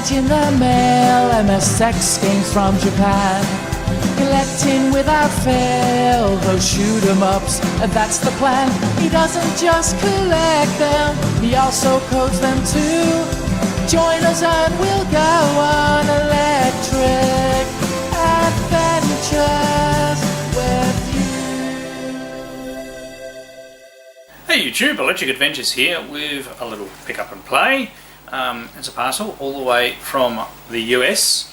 package in the mail, MSX games from Japan. Collecting without fail those shoot 'em ups, and that's the plan. He doesn't just collect them, he also codes them too. Join us and we'll go on electric adventures with you. Hey YouTube, Electric Adventures here with a little pick up and play. It's a parcel all the way from the US.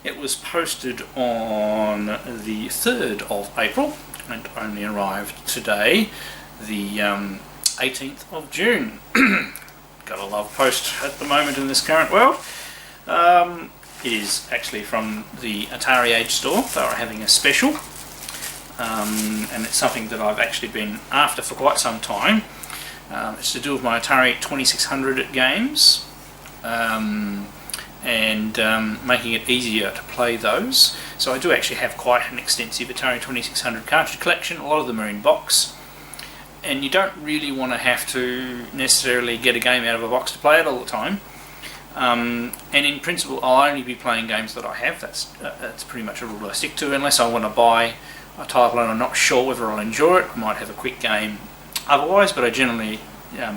It was posted on the 3rd of April and only arrived today, the 18th of June. Gotta love post at the moment in this current world. It is actually from the Atariage store. They were having a special, and it's something that I've actually been after for quite some time. It's to do with my Atari 2600 games. And making it easier to play those. So I do actually have quite an extensive Atari 2600 cartridge collection. A lot of them are in box, and you don't really want to have to necessarily get a game out of a box to play it all the time. And in principle I'll only be playing games that I have. That's pretty much a rule I stick to, unless I want to buy a title and I'm not sure whether I'll enjoy it. I might have a quick game otherwise, but I generally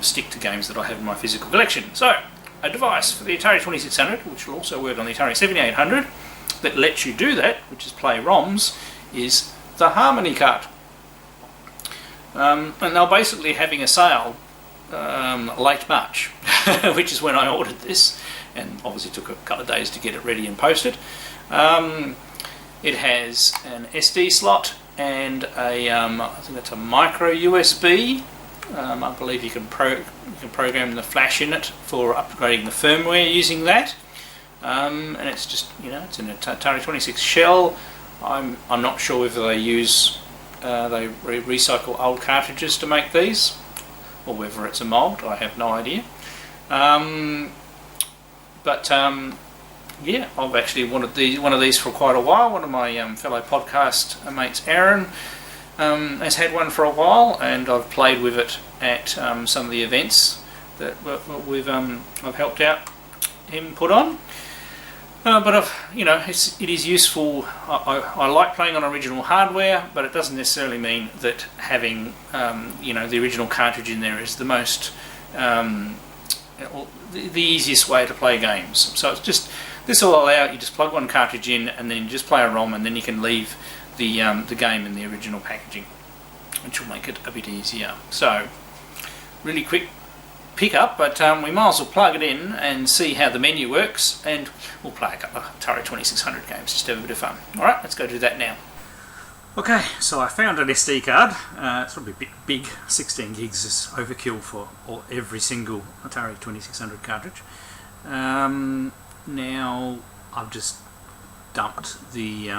stick to games that I have in my physical collection. So a device for the Atari 2600, which will also work on the Atari 7800, that lets you do that, which is play ROMs, is the Harmony card. And they're basically having a sale late March, which is when I ordered this, and obviously took a couple of days to get it ready and posted. It has an SD slot and a, I think that's a micro USB. I believe you can program the flash in it for upgrading the firmware using that, and it's just, it's an Atari 26 shell. I'm not sure whether they use recycle old cartridges to make these, or whether it's a mold. I have no idea. Yeah, I've actually wanted one of these for quite a while. One of my fellow podcast mates, Aaron, has had one for a while, and I've played with it at some of the events that I've helped out him put on. But it is useful. I like playing on original hardware, but it doesn't necessarily mean that having the original cartridge in there is the most the easiest way to play games. So it's just, this will allow you just plug one cartridge in and then you just play a ROM, and then you can leave the game in the original packaging, which will make it a bit easier. So really quick pick up, but we might as well plug it in and see how the menu works, and we'll play a couple of Atari 2600 games just to have a bit of fun. Alright, let's go do that now. Okay, so I found an SD card. It's probably a bit big. 16 gigs is overkill for every single Atari 2600 cartridge. Now I've just dumped the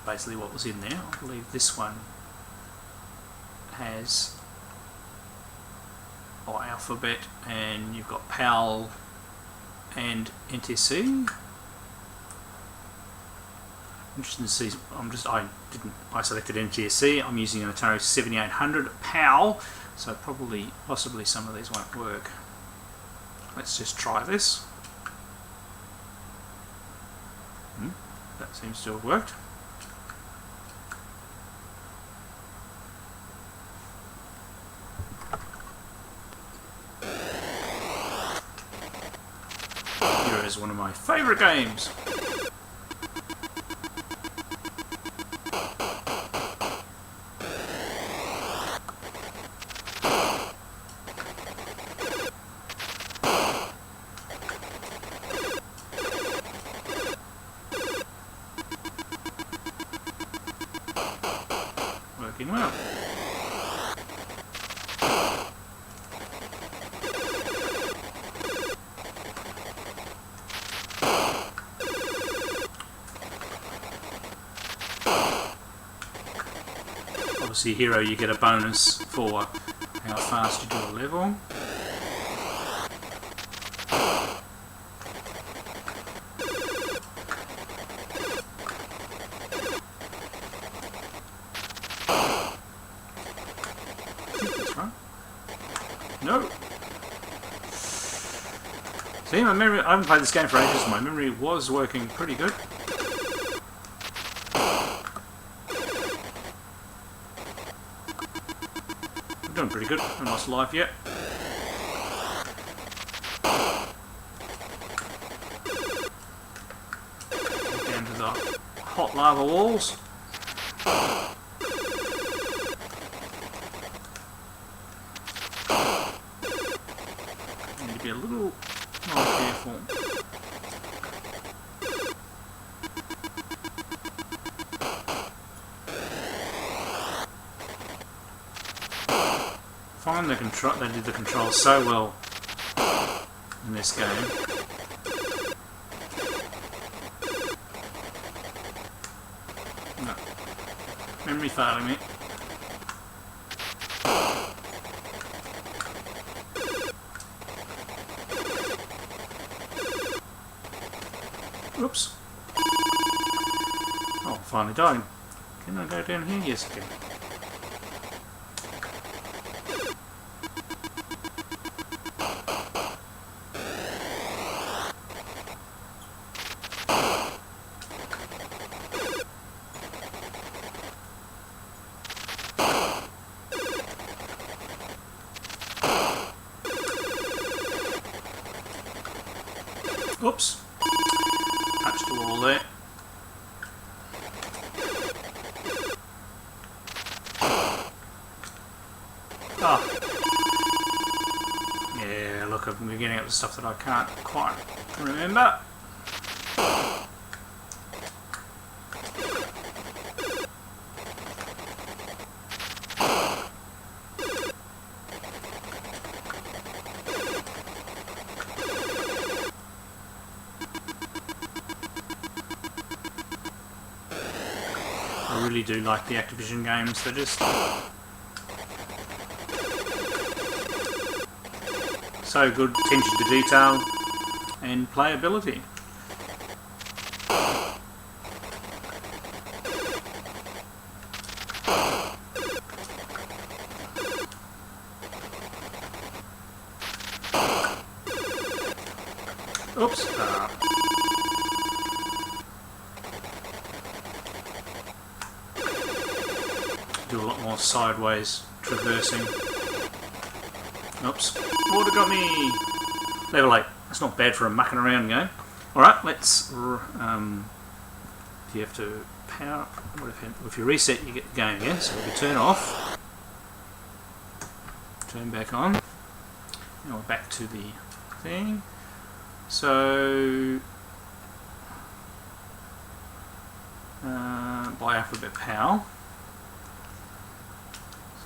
basically what was in there. I believe this one has Alphabet, and you've got PAL and NTC. Interesting to see. I selected NTSC. I'm using an Atari 7800 PAL, so possibly some of these won't work. Let's just try this. That seems to have worked. Here is one of my favourite games. Working well. Obviously, Hero, you get a bonus for how fast you do a level. I think that's right. No. See, my memory, I haven't played this game for ages, my memory was working pretty good. I'm doing pretty good, I'm not live yet. Down to the hot lava walls. Need to be a little more careful. Find the control. They did the controls so well in this game. No. Memory failing me. Oops. Oh, finally died. Can I go down here? Yes, I can. Oops. Touched the wall there. Ah. Yeah, look, I'm getting up the stuff that I can't quite remember. I really do like the Activision games. They're just so good, attention to detail and playability. Oops. Do a lot more sideways traversing. Oops. Water got me! Level 8. That's not bad for a mucking around game. Alright, let's... do you have to power... If you reset, you get the game again. So we can turn off. Turn back on. Now we're back to the thing. So... by alphabet power.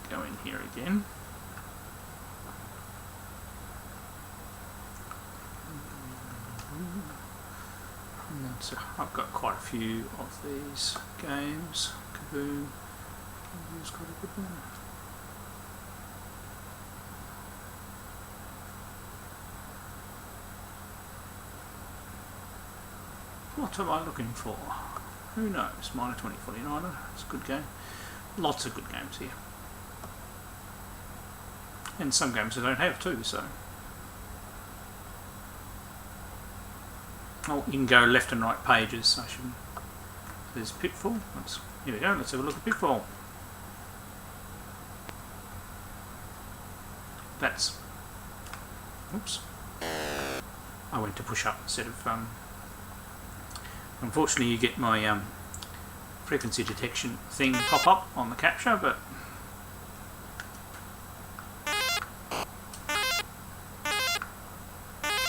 Go in here again. And so I've got quite a few of these games. Kaboom. Kaboom's got a good one. What am I looking for? Who knows? Minor 2049. It's a good game. Lots of good games here. And some games I don't have too, so. Oh, you can go left and right pages. I should. There's Pitfall. Here we go. Let's have a look at Pitfall. That's. Oops. I went to push up instead of. Unfortunately, you get my frequency detection thing pop up on the capture, but.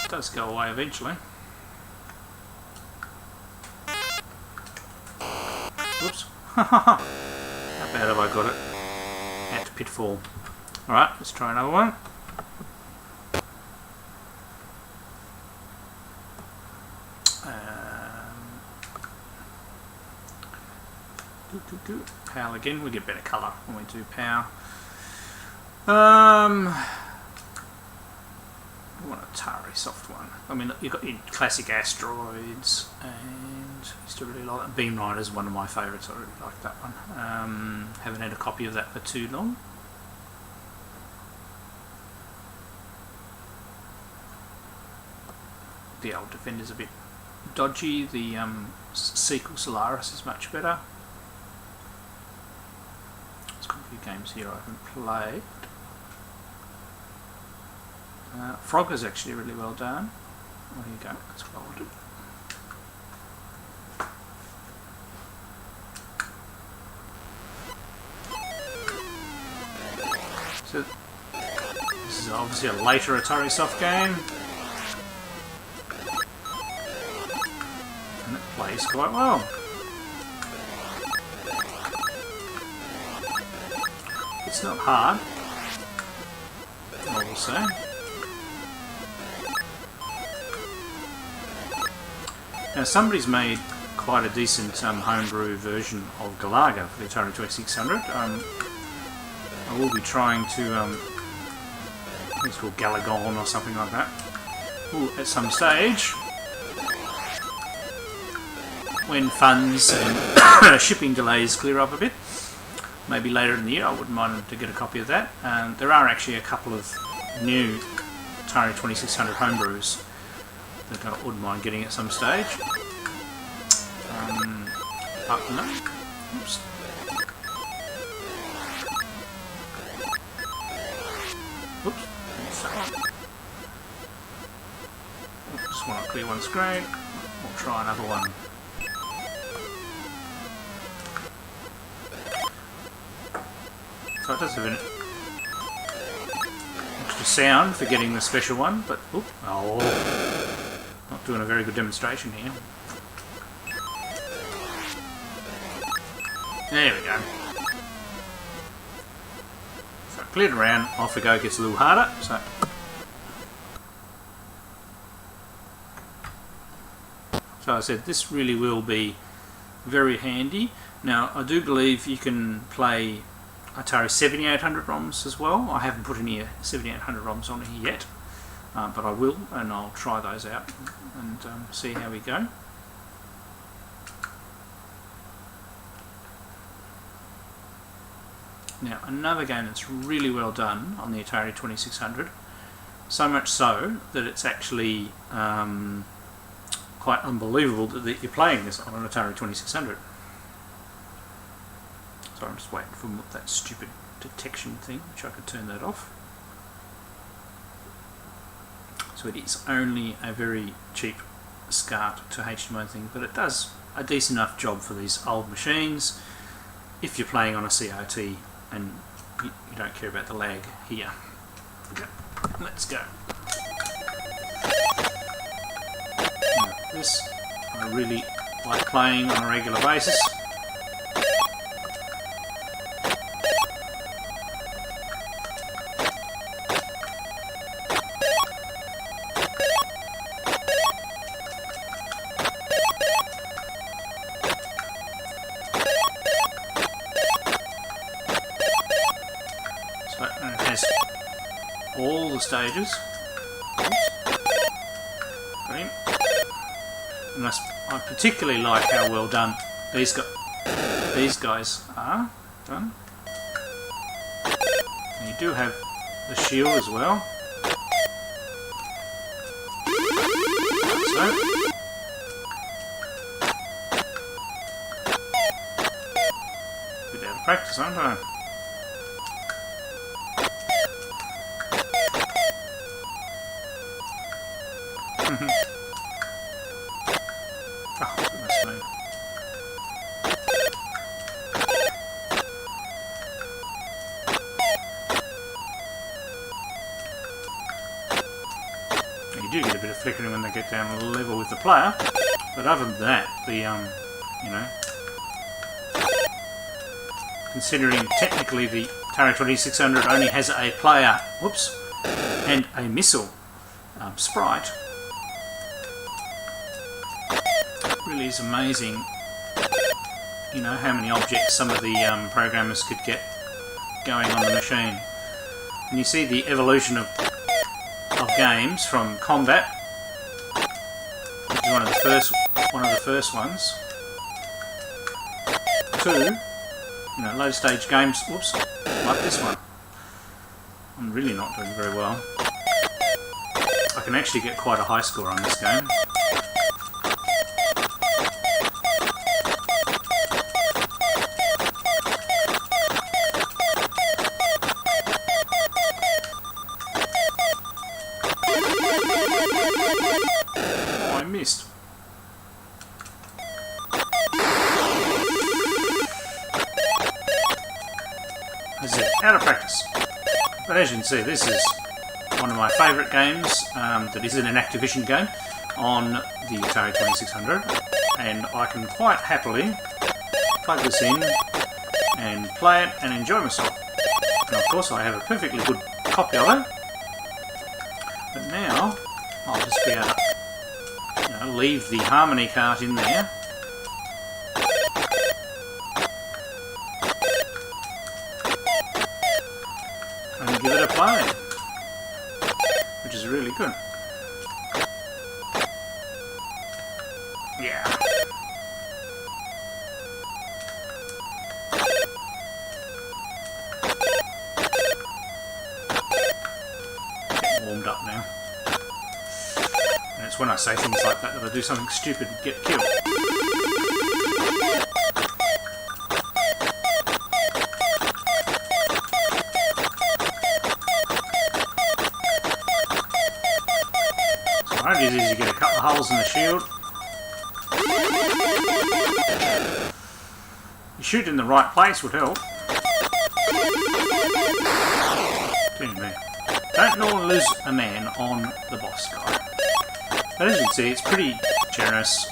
It does go away eventually. Whoops. How bad have I got it? At Pitfall. Alright, let's try another one. Power again, we get better colour when we do power. I want an Atari soft one. I mean, you've got your classic Asteroids, and I used to really like that. Beam Rider is one of my favourites. I really like that one. Haven't had a copy of that for too long. The old Defender's a bit dodgy. The sequel Solaris is much better. There's quite a few games here I haven't played. Frogger's actually really well done. Oh, here you go, that's what I wanted. So, this is obviously a later Atari soft game. And it plays quite well. It's not hard, I will say. Now somebody's made quite a decent homebrew version of Galaga for the Atari 2600. I will be trying to, I think it's called Galagon or something like that, at some stage, when funds and shipping delays clear up a bit. Maybe later in the year I wouldn't mind to get a copy of that. There are actually a couple of new Atari 2600 homebrews that I wouldn't mind getting at some stage. Apart from that, oops. Oops, just want to clear one screen. We'll try another one. So it does have an extra sound for getting the special one, but not doing a very good demonstration here. There we go. So cleared around, off we go, gets a little harder. So I said this really will be very handy. Now I do believe you can play Atari 7800 ROMs as well. I haven't put any 7800 ROMs on here yet, but I will, and I'll try those out and see how we go. Now another game that's really well done on the Atari 2600, so much so that it's actually quite unbelievable that you're playing this on an Atari 2600. So I'm just waiting for that stupid detection thing, which I could turn that off. So it is only a very cheap SCART to HDMI thing, but it does a decent enough job for these old machines if you're playing on a CRT and you don't care about the lag here. Okay, let's go. Now, this I really like playing on a regular basis. And it has all the stages. Brilliant. And I particularly like how well done these guys are done. And you do have the shield as well. So. Bit out of practice, aren't I? Oh, goodness me. You do get a bit of flickering when they get down level with the player, but other than that, the you know, considering technically the Atari 2600 only has a player, whoops, and a missile sprite. It really is amazing, you know, how many objects some of the programmers could get going on the machine. And you see the evolution of games from combat, which is one of the first ones, to, you know, low stage games, whoops, like this one. I'm really not doing very well. I can actually get quite a high score on this game. Oh, I missed. That's it, out of practice. But as you can see, this is one of my favourite games that isn't an Activision game on the Atari 2600, and I can quite happily plug this in and play it and enjoy myself. And of course I have a perfectly good copy of it, but now I'll just be able to leave the harmony cart in there. And give it a play, which is really good. Yeah. Getting warmed up now. And it's when I say things like that that I do something stupid and get killed. Right, easy to get a couple of holes in the shield. You shoot in the right place would help. Dear me. Don't normally lose a man on the boss guy. But as you can see, it's pretty generous.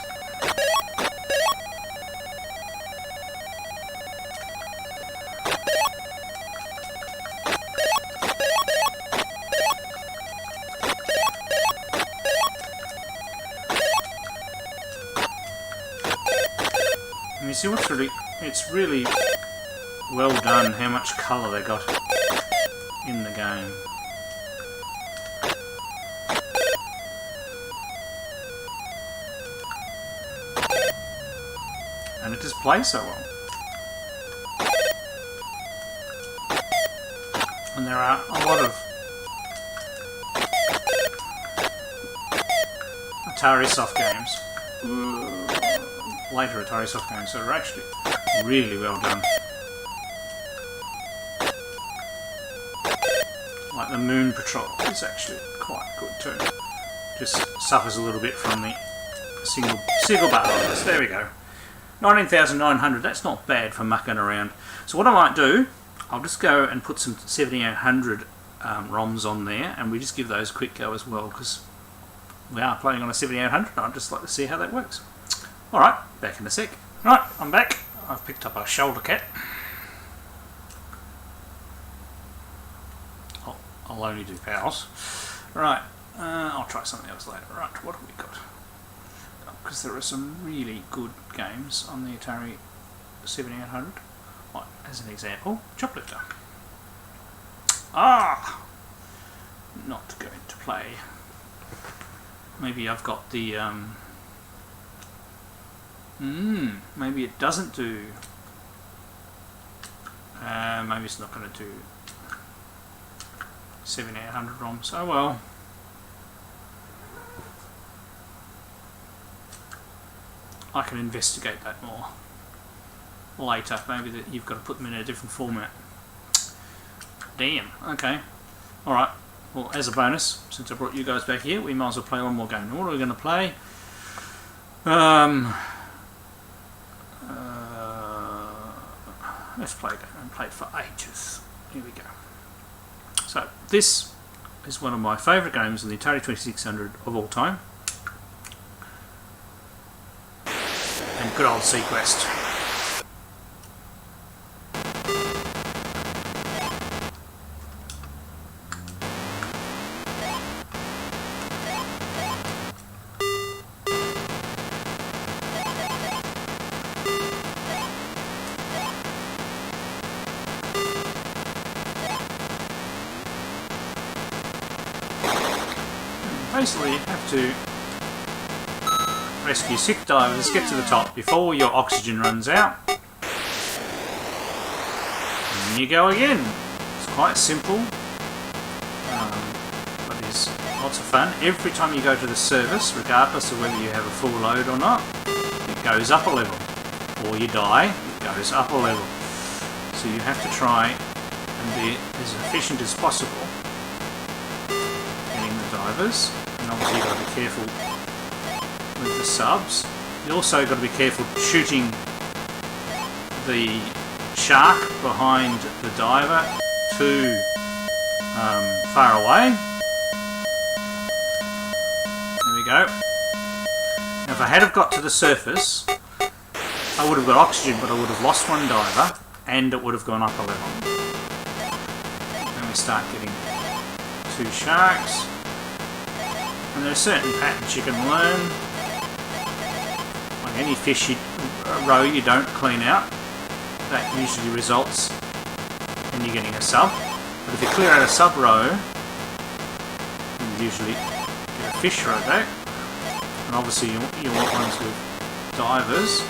And you see what's really, it's really well done how much colour they got in the game. And it just plays so well. And there are a lot of Atari soft games, later Atari soft games, that are actually really well done. Like the Moon Patrol is actually quite good too. Just suffers a little bit from the single barrel holders. There we go. 19,900, that's not bad for mucking around. So what I might do, I'll just go and put some 7800 ROMs on there, and we just give those a quick go as well, because we are playing on a 7800. I'd just like to see how that works. Alright, back in a sec. Right, I'm back. I've picked up our shoulder cat. I'll only do pals. Right, I'll try something else later. Right, what have we got? Because there are some really good games on the Atari 7800. Like, as an example, Choplifter. Ah! Not going to play. Maybe I've got the... maybe it doesn't do... maybe it's not going to do 7800 ROMs. Oh well. I can investigate that more later. Maybe that you've got to put them in a different format. Damn. Okay. Alright. Well, as a bonus, since I brought you guys back here, we might as well play one more game. And what are we going to play? Let's play a game. I've played for ages. Here we go. So, this is one of my favourite games on the Atari 2600 of all time. And good old Sequest. Basically, you have to rescue 6 divers, get to the top before your oxygen runs out, and you go again. It's quite simple, but it is lots of fun. Every time you go to the surface, regardless of whether you have a full load or not, it goes up a level. Or you die, it goes up a level. So you have to try and be as efficient as possible getting the divers. And obviously you've got to be careful with the subs. You also got to be careful shooting the shark behind the diver too far away. There we go. Now if I had have got to the surface, I would have got oxygen, but I would have lost one diver and it would have gone up a level. Then we start getting 2 sharks. And there are certain patterns you can learn. Like any fish row you don't clean out, that usually results in you getting a sub. But if you clear out a sub row, you usually get a fish row back. And obviously you want ones with divers.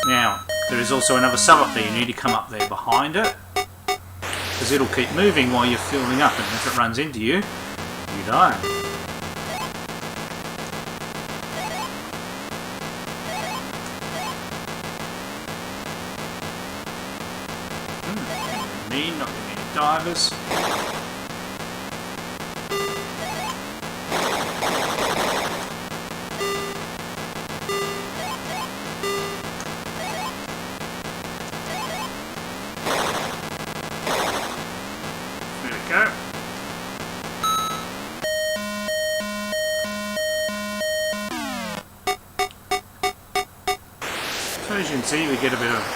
Now, there is also another sub up there. You need to come up there behind it, because it'll keep moving while you're filling up, and if it runs into you, you die. Not getting any divers. There we go. So as you can see, we get a bit of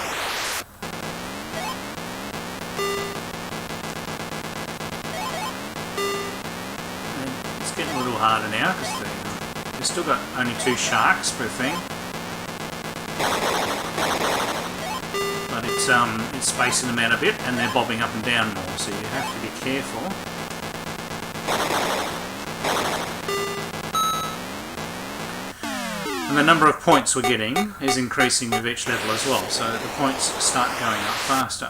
harder now because they've still got only 2 sharks per thing, but it's spacing them out a bit and they're bobbing up and down more, so you have to be careful. And the number of points we're getting is increasing with each level as well, so the points start going up faster.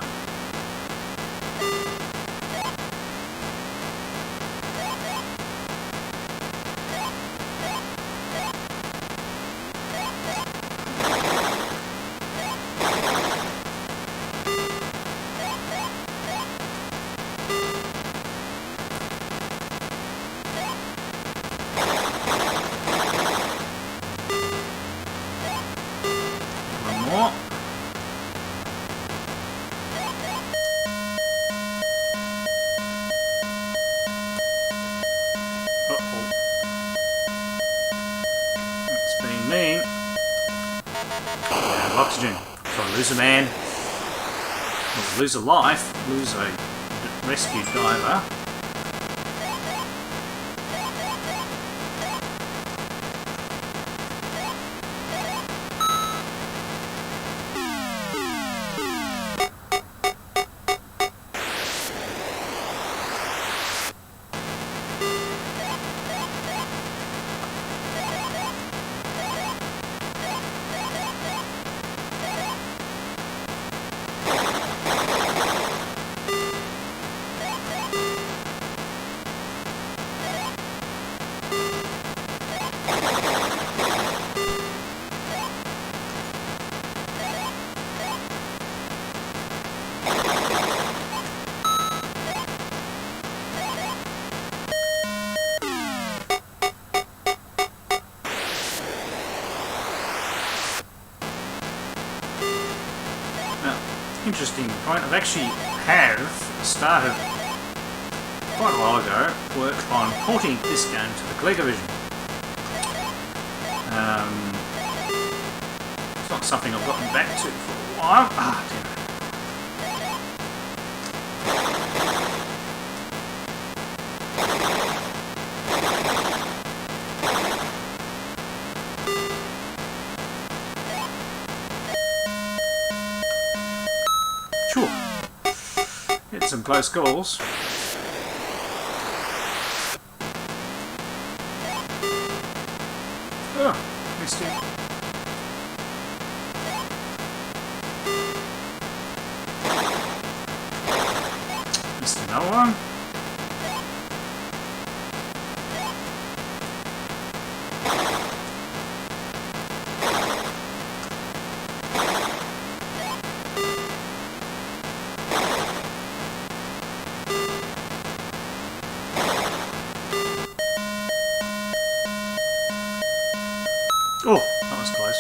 Oxygen. So I lose a man, or lose a life, lose a rescued diver. Interesting point. I've actually started quite a while ago work on porting this game to the ColecoVision. It's not something I've gotten back to for a while. Ah, damn it. Sure. Hit some close calls. Oh, missed him. another one. Oh, that was close.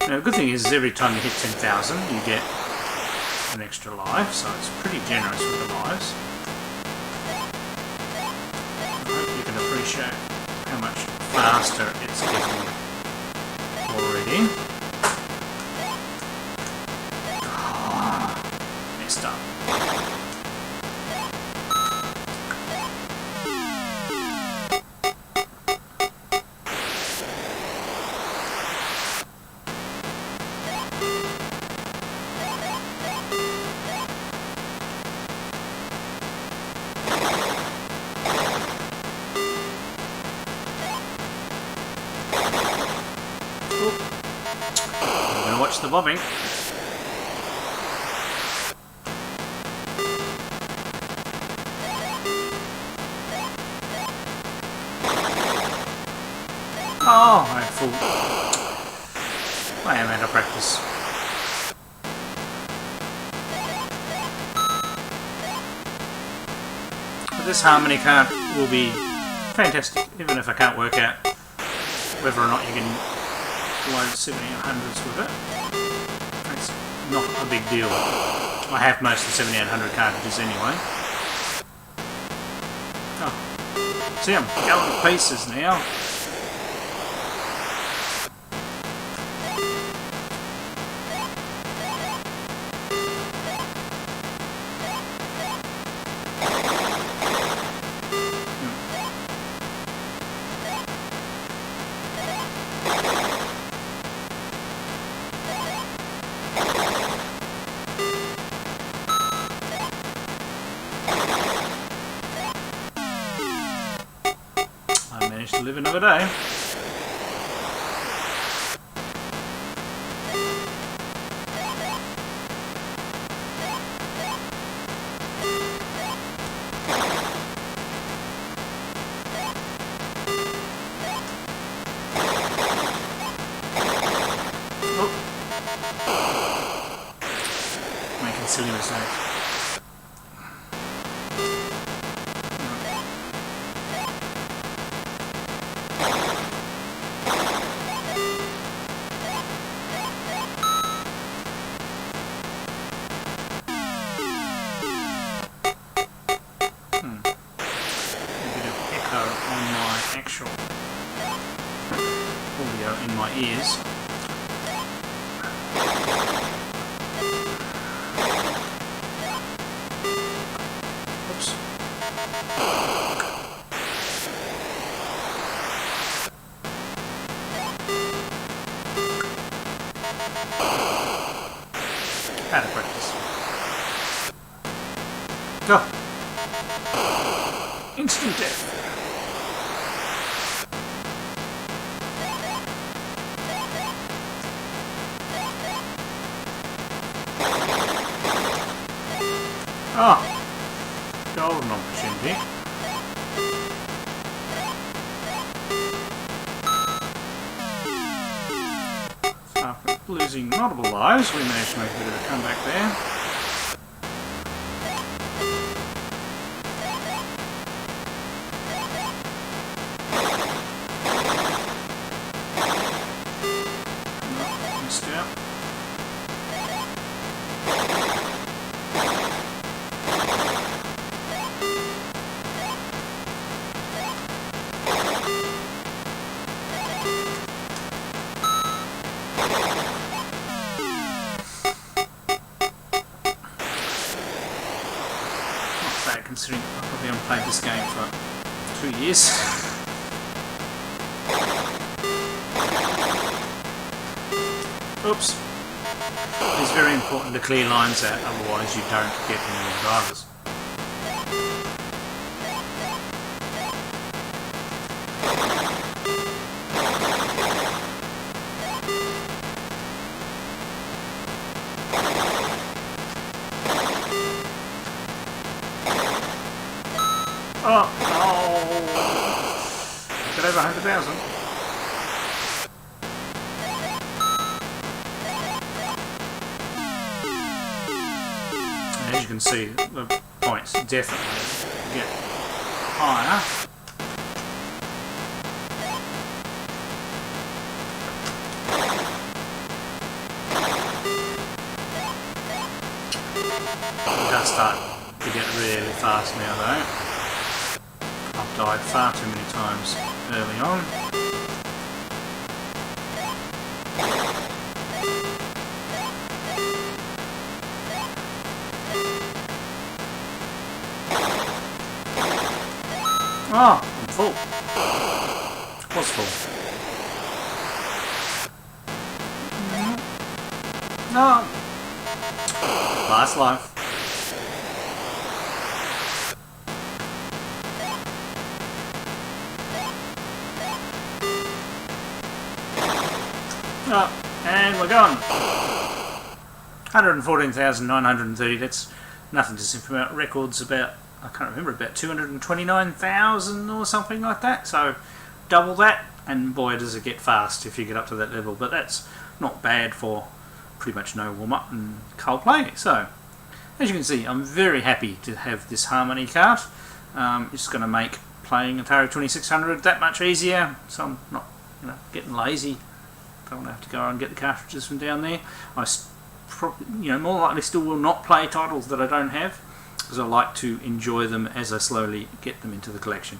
Now the good thing is every time you hit 10,000 you get an extra life, so it's pretty generous with the lives. I hope you can appreciate how much faster it's getting already. Oh, messed up. I'm going to watch the bobbing. Oh, I am out of practice. But this harmony card will be fantastic, even if I can't work out whether or not you can load 7800s with it. It's not a big deal. I have most of the 7800 cartridges anyway. Oh. See, I'm going to pieces now. To live another day. Oh. Making silly mistakes. Audio in my ears. Oops. Out of practice. Go. Instant death. Oh, golden opportunity. So after losing multiple lives, we managed to make a bit of a comeback there. No, missed out. Considering I probably haven't played this game for 2 years. Oops. It's very important to clear lines out, otherwise you don't get any more drivers. 29,000. As you can see, the points definitely get higher. It does start to get really fast now though. I've died far too many times early on. Oh, I'm full. Was full. No. Last life. Oh, and we're gone. 114,930. That's nothing to sniff about. Records about, I can't remember, about 229,000 or something like that. So double that, and boy does it get fast if you get up to that level. But that's not bad for pretty much no warm-up and cold play. So as you can see, I'm very happy to have this Harmony cart. It's going to make playing Atari 2600 that much easier. So I'm not, getting lazy. Don't want to have to go and get the cartridges from down there. I, more likely still will not play titles that I don't have, because I like to enjoy them as I slowly get them into the collection.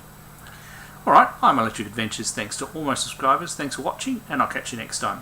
Alright, I'm Electric Adventures. Thanks to all my subscribers. Thanks for watching, and I'll catch you next time.